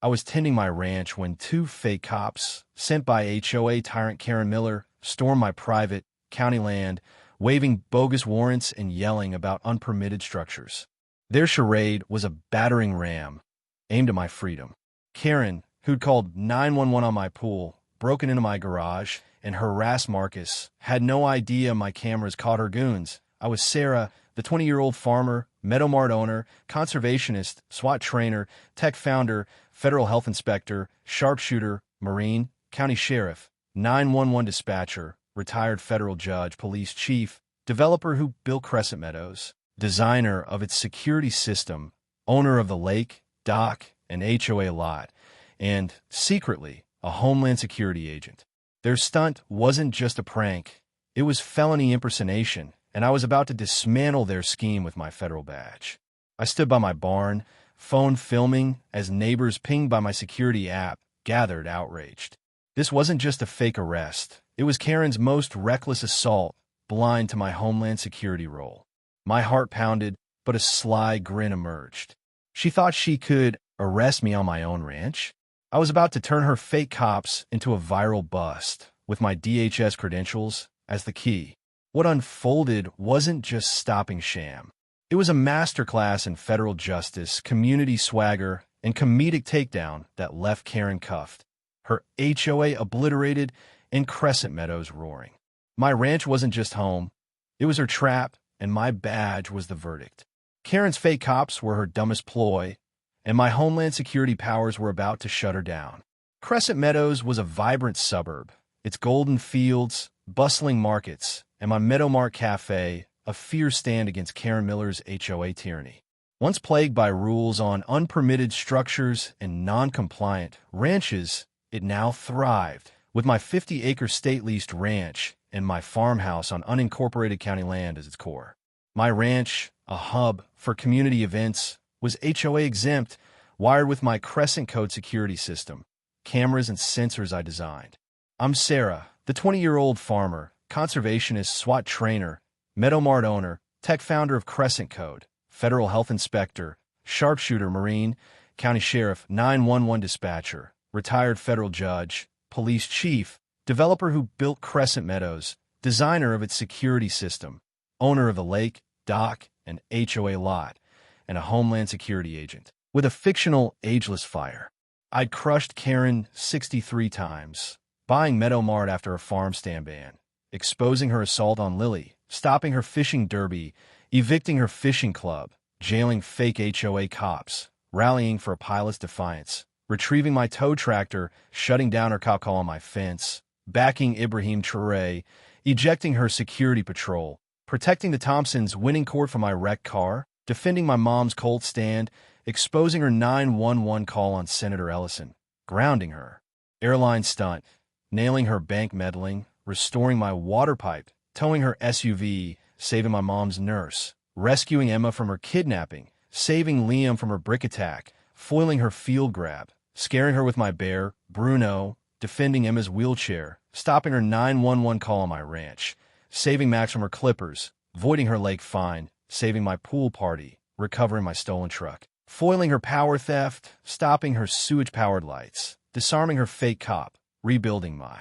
I was tending my ranch when two fake cops, sent by HOA tyrant Karen Miller, stormed my private, county land, waving bogus warrants and yelling about unpermitted structures. Their charade was a battering ram aimed at my freedom. Karen, who'd called 911 on my pool, broken into my garage, and harassed Marcus, had no idea my cameras caught her goons. I was Sarah, the 20-year-old farmer, Meadow Mart owner, conservationist, SWAT trainer, tech founder, federal health inspector, sharpshooter, Marine, county sheriff, 911 dispatcher, retired federal judge, police chief, developer who built Crescent Meadows, designer of its security system, owner of the lake, dock, and HOA lot, and, secretly, a Homeland security agent. Their stunt wasn't just a prank. It was felony impersonation, and I was about to dismantle their scheme with my federal badge. I stood by my barn, phone filming, as neighbors pinged by my security app gathered outraged. This wasn't just a fake arrest. It was Karen's most reckless assault, blind to my Homeland security role. My heart pounded, but a sly grin emerged. She thought she could arrest me on my own ranch? I was about to turn her fake cops into a viral bust, with my DHS credentials as the key. What unfolded wasn't just stopping sham. It was a masterclass in federal justice, community swagger, and comedic takedown that left Karen cuffed, her HOA obliterated, and Crescent Meadows roaring. My ranch wasn't just home. It was her trap, and my badge was the verdict. Karen's fake cops were her dumbest ploy, and my Homeland security powers were about to shut her down. Crescent Meadows was a vibrant suburb, its golden fields, bustling markets, and my Meadow Mart Cafe, a fierce stand against Karen Miller's HOA tyranny. Once plagued by rules on unpermitted structures and non-compliant ranches, it now thrived, with my 50-acre state-leased ranch and my farmhouse on unincorporated county land as its core. My ranch, a hub for community events, was HOA exempt, wired with my Crescent Code security system, cameras and sensors I designed. I'm Sarah, the 20-year-old farmer, conservationist, SWAT trainer, Meadow Mart owner, tech founder of Crescent Code, federal health inspector, sharpshooter, Marine, county sheriff, 911 dispatcher, retired federal judge, police chief, developer who built Crescent Meadows, designer of its security system, owner of the lake, dock, and HOA lot, and a Homeland security agent. With a fictional, ageless fire, I'd crushed Karen 63 times, buying Meadow Mart after a farm stand ban, exposing her assault on Lily, stopping her fishing derby, evicting her fishing club, jailing fake HOA cops, rallying for a pilot's defiance, retrieving my tow tractor, shutting down her cow call on my fence, backing Ibrahim Traoré, ejecting her security patrol, protecting the Thompsons, winning court for my wrecked car, defending my mom's cold stand, exposing her 911 call on Senator Ellison, grounding her, airline stunt, nailing her bank meddling, restoring my water pipe, towing her SUV, saving my mom's nurse, rescuing Emma from her kidnapping, saving Liam from her brick attack, foiling her field grab, scaring her with my bear, Bruno, defending Emma's wheelchair, stopping her 911 call on my ranch, saving Max from her clippers, voiding her lake fine, saving my pool party, recovering my stolen truck, foiling her power theft, stopping her sewage-powered lights, disarming her fake cop, rebuilding my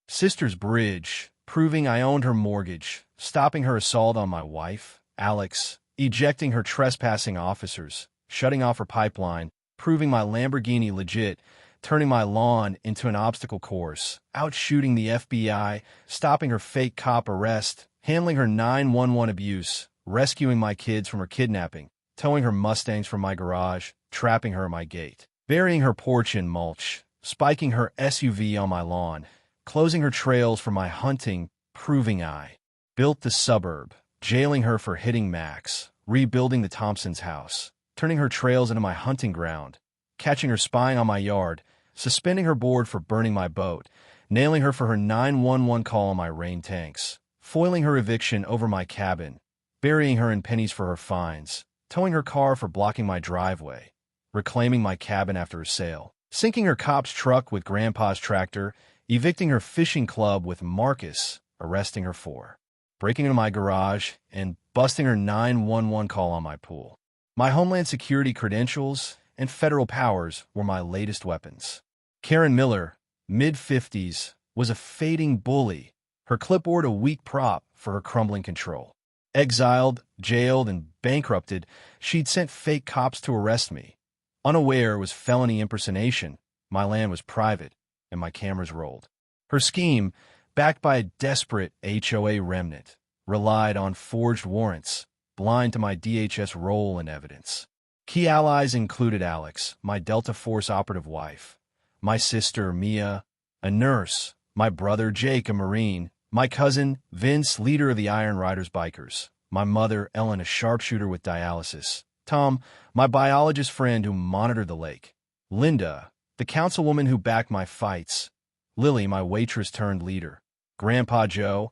sister's bridge, proving I owned her mortgage, stopping her assault on my wife, Alex, ejecting her trespassing officers, shutting off her pipeline, proving my Lamborghini legit, turning my lawn into an obstacle course, outshooting the FBI, stopping her fake cop arrest, handling her 911 abuse, rescuing my kids from her kidnapping, towing her Mustangs from my garage, trapping her at my gate, burying her porch in mulch, spiking her SUV on my lawn, closing her trails for my hunting, proving I built the suburb, jailing her for hitting Max, rebuilding the Thompsons' house, turning her trails into my hunting ground, catching her spying on my yard, suspending her board for burning my boat, nailing her for her 911 call on my rain tanks, foiling her eviction over my cabin, burying her in pennies for her fines, towing her car for blocking my driveway, reclaiming my cabin after a sale, sinking her cop's truck with Grandpa's tractor, evicting her fishing club with Marcus, arresting her for breaking into my garage, and busting her 911 call on my pool. My Homeland security credentials and federal powers were my latest weapons. Karen Miller, mid-50s, was a fading bully, her clipboard a weak prop for her crumbling control. Exiled, jailed, and bankrupted, she'd sent fake cops to arrest me. Unaware it was felony impersonation, my land was private, and my cameras rolled. Her scheme, backed by a desperate HOA remnant, relied on forged warrants, blind to my DHS role and evidence. Key allies included Alex, my Delta Force operative wife, my sister, Mia, a nurse, my brother, Jake, a Marine, my cousin, Vince, leader of the Iron Riders bikers, my mother, Ellen, a sharpshooter with dialysis, Tom, my biologist friend who monitored the lake, Linda, the councilwoman who backed my fights, Lily, my waitress-turned-leader, Grandpa Joe,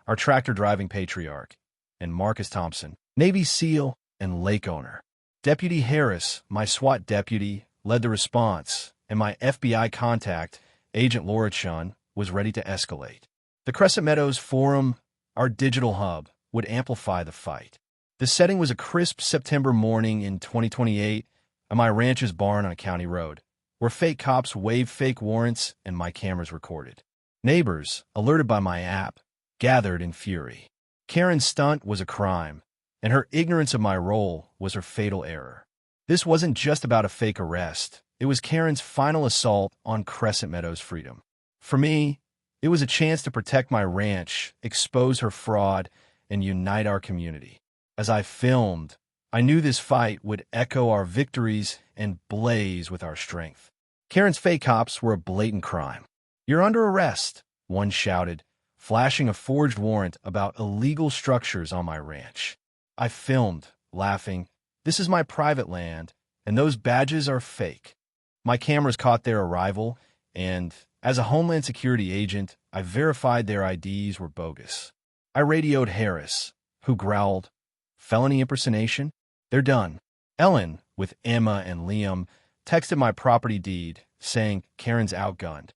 our tractor-driving patriarch, and Marcus Thompson, Navy SEAL and lake owner. Deputy Harris, my SWAT deputy, led the response, and my FBI contact, Agent Laura Chun, was ready to escalate. The Crescent Meadows Forum, our digital hub, would amplify the fight. The setting was a crisp September morning in 2028 at my ranch's barn on a county road, where fake cops waved fake warrants and my cameras recorded. Neighbors, alerted by my app, gathered in fury. Karen's stunt was a crime, and her ignorance of my role was her fatal error. This wasn't just about a fake arrest. It was Karen's final assault on Crescent Meadows' freedom. For me, it was a chance to protect my ranch, expose her fraud, and unite our community. As I filmed, I knew this fight would echo our victories and blaze with our strength. Karen's fake cops were a blatant crime. "You're under arrest," one shouted, flashing a forged warrant about illegal structures on my ranch. I filmed, laughing. "This is my private land, and those badges are fake." My cameras caught their arrival, and as a Homeland Security agent, I verified their IDs were bogus. I radioed Harris, who growled, "Felony impersonation? They're done." Ellen, with Emma and Liam, texted my property deed, saying Karen's outgunned.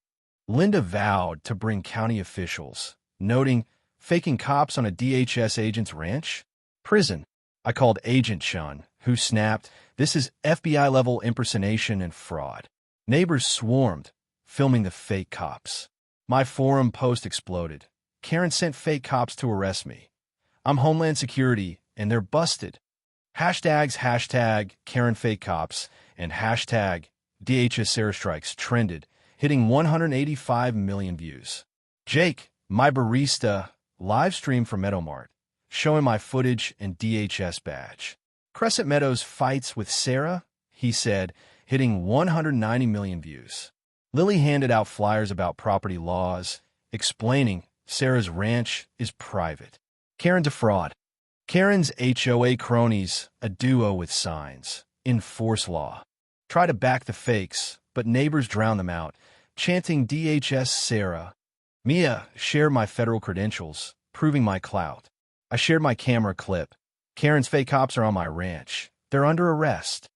Linda vowed to bring county officials, noting faking cops on a DHS agent's ranch? Prison. I called Agent Chun, who snapped, "This is FBI-level impersonation and fraud." Neighbors swarmed, filming the fake cops. My forum post exploded. Karen sent fake cops to arrest me. I'm Homeland Security, and they're busted. Hashtags Karen fake cops and hashtag DHS Sarah strikes trended, hitting 185 million views. Jake, my barista, live streamed from Meadowmart, showing my footage and DHS badge. Crescent Meadows fights with Sarah, he said, hitting 190 million views. Lily handed out flyers about property laws, explaining Sarah's ranch is private. Karen's a fraud. Karen's HOA cronies, a duo with signs, enforce law. Try to back the fakes, but neighbors drown them out, chanting DHS Sarah. Mia shared my federal credentials, proving my clout. I shared my camera clip. Karen's fake cops are on my ranch. They're under arrest.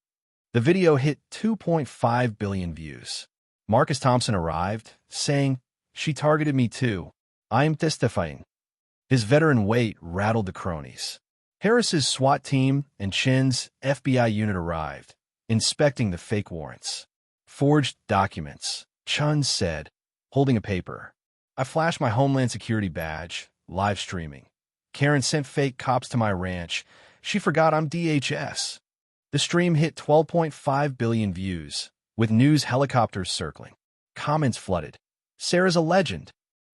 The video hit 2.5 billion views. Marcus Thompson arrived, saying, "She targeted me too. I'm testifying." His veteran weight rattled the cronies. Harris's SWAT team and Chin's FBI unit arrived, inspecting the fake warrants. "Forged documents," Chun said, holding a paper. I flashed my Homeland Security badge, live streaming. Karen sent fake cops to my ranch. She forgot I'm DHS. The stream hit 12.5 billion views, with news helicopters circling. Comments flooded. "Sarah's a legend."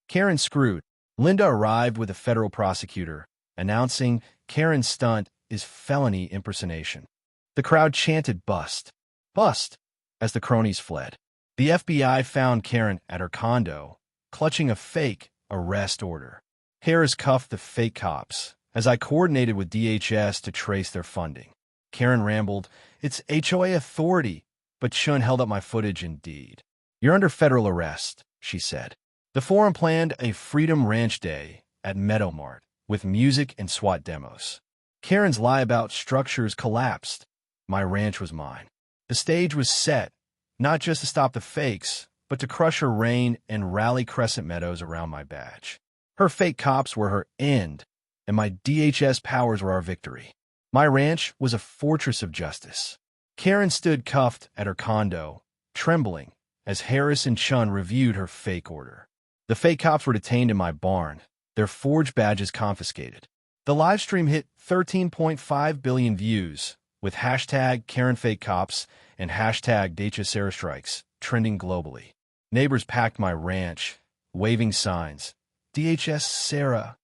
Karen screwed. Linda arrived with a federal prosecutor, announcing Karen's stunt is felony impersonation. The crowd chanted "Bust! Bust!" as the cronies fled. The FBI found Karen at her condo, clutching a fake arrest order. Harris cuffed the fake cops as I coordinated with DHS to trace their funding. Karen rambled, "It's HOA authority," but Chun held up my footage indeed. "You're under federal arrest," she said. The forum planned a Freedom Ranch Day at Meadowmart with music and SWAT demos. Karen's lie about structures collapsed. My ranch was mine. The stage was set, not just to stop the fakes, but to crush her reign and rally Crescent Meadows around my badge. Her fake cops were her end, and my DHS powers were our victory. My ranch was a fortress of justice. Karen stood cuffed at her condo, trembling, as Harris and Chun reviewed her fake order. The fake cops were detained in my barn, their forged badges confiscated. The live stream hit 13.5 billion views, with hashtag KarenFakeCops and hashtag DHS trending globally. Neighbors packed my ranch, waving signs. DHS Sarah.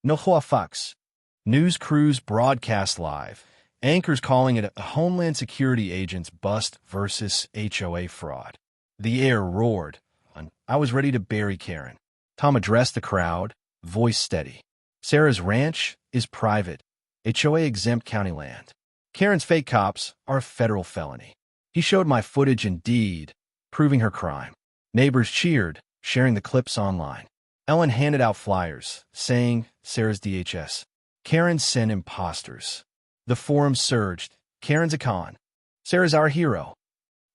No HOA Fox. News crews broadcast live. Anchors calling it a Homeland Security agent's bust versus HOA fraud. The air roared. I was ready to bury Karen. Tom addressed the crowd, voice steady. Sarah's ranch is private, HOA-exempt county land. Karen's fake cops are a federal felony. He showed my footage and deed, proving her crime. Neighbors cheered, sharing the clips online. Ellen handed out flyers, saying, Sarah's DHS. Karen sent imposters. The forum surged. Karen's a con. Sarah's our hero.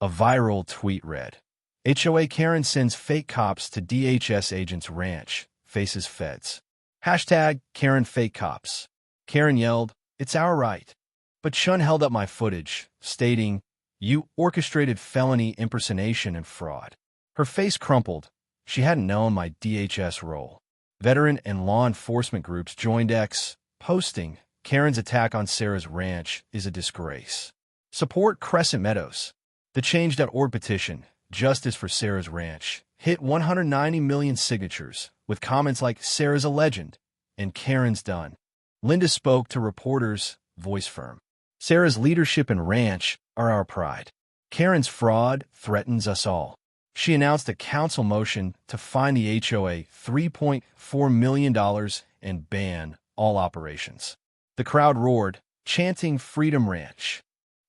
A viral tweet read, HOA Karen sends fake cops to DHS agent's ranch, faces feds. Hashtag Karen fake cops. Karen yelled, it's our right. But Chun held up my footage, stating, you orchestrated felony impersonation and fraud. Her face crumpled. She hadn't known my DHS role. Veteran and law enforcement groups joined X, posting, Karen's attack on Sarah's ranch is a disgrace. Support Crescent Meadows. The Change.org petition, Justice for Sarah's Ranch, hit 190 million signatures, with comments like, Sarah's a legend, and Karen's done. Linda spoke to reporters, voice firm. Sarah's leadership and ranch are our pride. Karen's fraud threatens us all. She announced a council motion to fine the HOA $3.4 million and ban all operations. The crowd roared, chanting Freedom Ranch.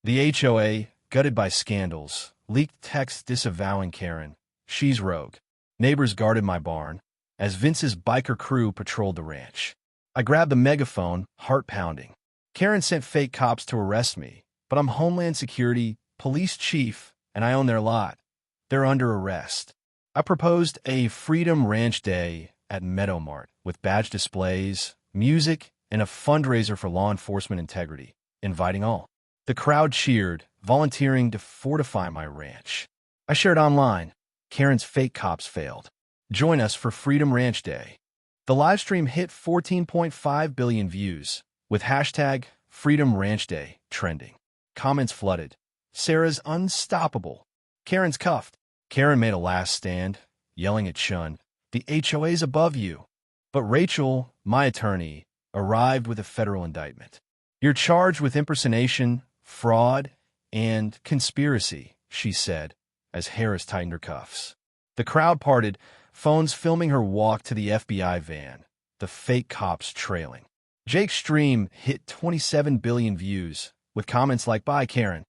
The HOA, gutted by scandals, leaked texts disavowing Karen. She's rogue. Neighbors guarded my barn, as Vince's biker crew patrolled the ranch. I grabbed the megaphone, heart pounding. Karen sent fake cops to arrest me, but I'm Homeland Security, police chief, and I own their lot. They're under arrest. I proposed a Freedom Ranch Day at Meadow Mart with badge displays, music, and a fundraiser for law enforcement integrity, inviting all. The crowd cheered, volunteering to fortify my ranch. I shared online, Karen's fake cops failed. Join us for Freedom Ranch Day. The livestream hit 14.5 billion views, with hashtag Freedom Ranch Day trending. Comments flooded. Sarah's unstoppable. Karen's cuffed. Karen made a last stand, yelling at Chun, the HOA's above you. But Rachel, my attorney, arrived with a federal indictment. You're charged with impersonation, fraud, and conspiracy, she said, as Harris tightened her cuffs. The crowd parted, phones filming her walk to the FBI van, the fake cops trailing. Jake's stream hit 27 billion views, with comments like, bye, Karen.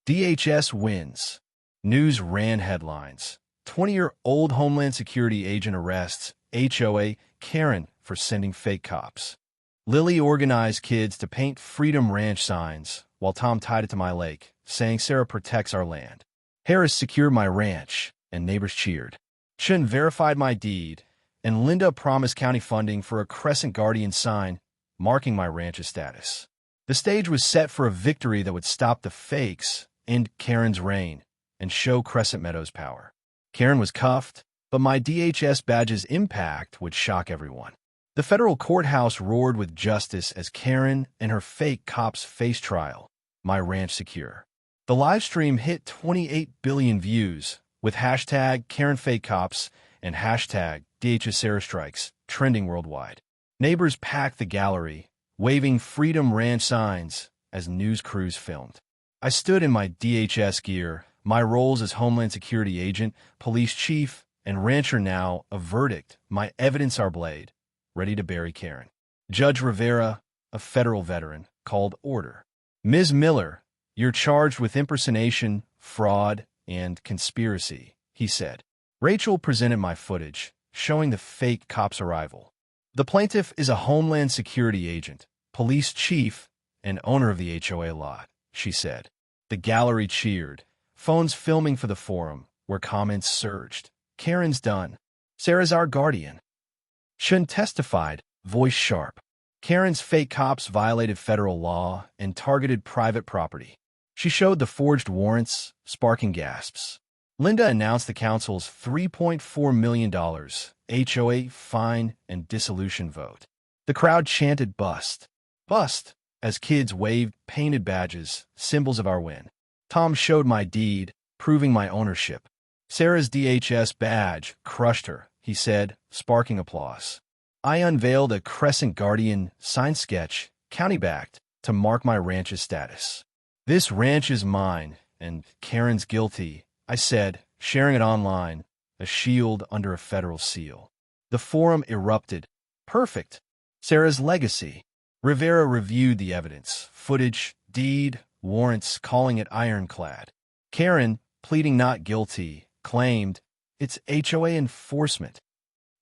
DHS wins. News ran headlines. 20-year-old Homeland Security agent arrests HOA Karen for sending fake cops. Lily organized kids to paint Freedom Ranch signs, while Tom tied it to my lake, saying Sarah protects our land. Harris secured my ranch, and neighbors cheered. Chun verified my deed, and Linda promised county funding for a Crescent Guardian sign, marking my ranch's status. The stage was set for a victory that would stop the fakes, end Karen's reign, and show Crescent Meadows' power. Karen was cuffed, but my DHS badge's impact would shock everyone. The federal courthouse roared with justice as Karen and her fake cops face trial, my ranch secure. The live stream hit 28 billion views, with hashtag KarenFakeCops and hashtag DHS trending worldwide. Neighbors packed the gallery, waving Freedom Ranch signs as news crews filmed. I stood in my DHS gear, my roles as Homeland Security agent, police chief, and rancher now a verdict, my evidence our blade, ready to bury Karen. Judge Rivera, a federal veteran, called order. Ms. Miller, you're charged with impersonation, fraud, and conspiracy, he said. Rachel presented my footage, showing the fake cop's arrival. The plaintiff is a Homeland Security agent, police chief, and owner of the HOA lot, she said. The gallery cheered, phones filming for the forum, where comments surged. Karen's done. Sarah's our guardian. Chun testified, voice sharp. Karen's fake cops violated federal law and targeted private property. She showed the forged warrants, sparking gasps. Linda announced the council's $3.4 million HOA fine and dissolution vote. The crowd chanted bust, bust, as kids waved painted badges, symbols of our win. Tom showed my deed, proving my ownership. Sarah's DHS badge crushed her, he said, sparking applause. I unveiled a Crescent Guardian sign sketch, county-backed, to mark my ranch's status. This ranch is mine, and Karen's guilty, I said, sharing it online, a shield under a federal seal. The forum erupted. Perfect. Sarah's legacy. Rivera reviewed the evidence, footage, deed, warrants, calling it ironclad. Karen, pleading not guilty, claimed it's HOA enforcement.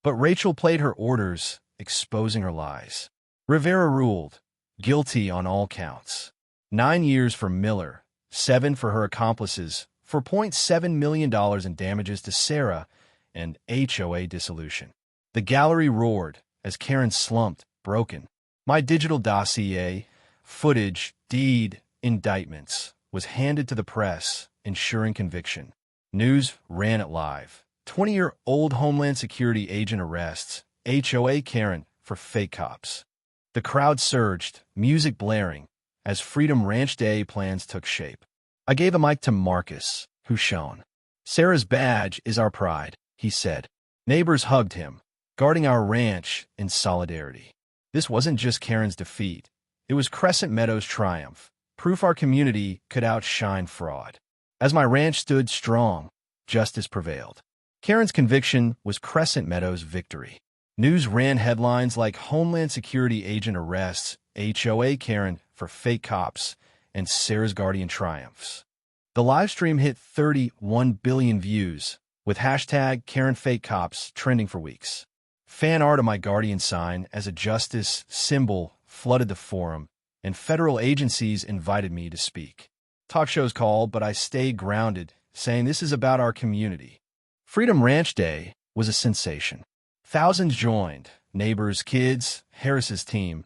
But Rachel played her orders, exposing her lies. Rivera ruled, guilty on all counts. 9 years for Miller, 7 for her accomplices, for $0.7 million in damages to Sarah and HOA dissolution. The gallery roared as Karen slumped, broken. My digital dossier, footage, deed, indictments, was handed to the press, ensuring conviction. News ran it live. 20-year-old Homeland Security agent arrests HOA Karen for fake cops. The crowd surged, music blaring, as Freedom Ranch Day plans took shape. I gave a mic to Marcus, who shone. Sarah's badge is our pride, he said. Neighbors hugged him, guarding our ranch in solidarity. This wasn't just Karen's defeat. It was Crescent Meadows' triumph, proof our community could outshine fraud. As my ranch stood strong, justice prevailed. Karen's conviction was Crescent Meadows' victory. News ran headlines like Homeland Security agent arrests HOA Karen for fake cops and Sarah's Guardian triumphs. The livestream hit 31 billion views, with hashtag KarenFakeCops trending for weeks. Fan art of my Guardian sign as a justice symbol flooded the forum, and federal agencies invited me to speak. Talk shows called, but I stayed grounded, saying this is about our community. Freedom Ranch Day was a sensation. Thousands joined, neighbors, kids, Harris's team,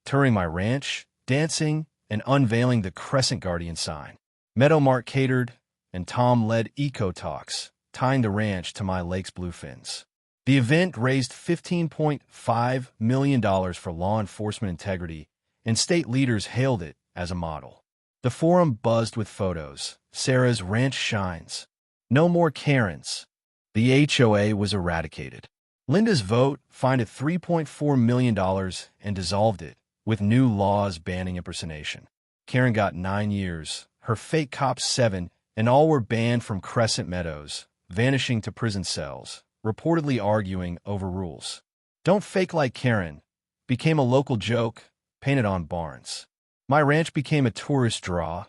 touring my ranch, dancing, and unveiling the Crescent Guardian sign. Meadow Mart catered, and Tom led eco talks, tying the ranch to my lake's bluefins. The event raised $15.5 million for law enforcement integrity, and state leaders hailed it as a model. The forum buzzed with photos. Sarah's ranch shines. No more Karens. The HOA was eradicated. Linda's vote fined $3.4 million and dissolved it, with new laws banning impersonation. Karen got 9 years, her fake cops 7, and all were banned from Crescent Meadows, vanishing to prison cells, reportedly arguing over rules. Don't fake like Karen became a local joke painted on barns. My ranch became a tourist draw,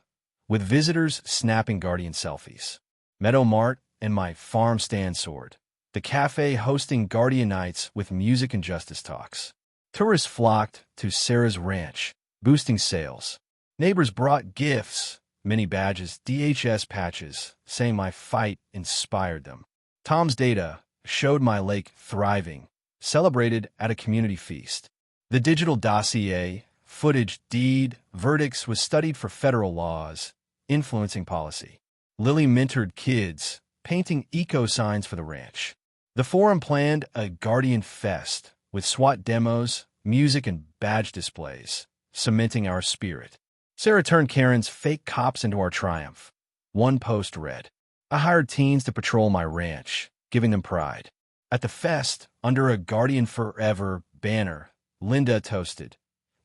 with visitors snapping Guardian selfies. Meadow Mart and my farm stand soared. The cafe hosting Guardian nights with music and justice talks. Tourists flocked to Sarah's ranch, boosting sales. Neighbors brought gifts, mini badges, DHS patches, saying my fight inspired them. Tom's data showed my lake thriving, celebrated at a community feast. The digital dossier, footage, deed, verdicts was studied for federal laws, influencing policy. Lily mentored kids, painting eco signs for the ranch. The forum planned a Guardian Fest with SWAT demos, music, and badge displays, cementing our spirit. Sarah turned Karen's fake cops into our triumph. One post read, I hired teens to patrol my ranch, giving them pride. At the fest, under a Guardian Forever banner, Linda toasted.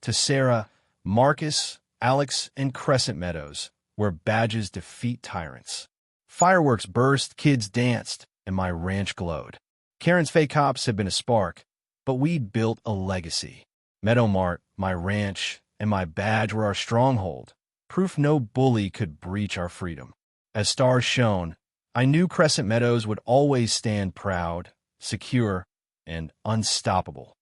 To Sarah, Marcus, Alex, and Crescent Meadows, where badges defeat tyrants. Fireworks burst, kids danced, and my ranch glowed. Karen's fake cops had been a spark, but we'd built a legacy. Meadow Mart, my ranch, and my badge were our stronghold, proof no bully could breach our freedom. As stars shone, I knew Crescent Meadows would always stand proud, secure, and unstoppable.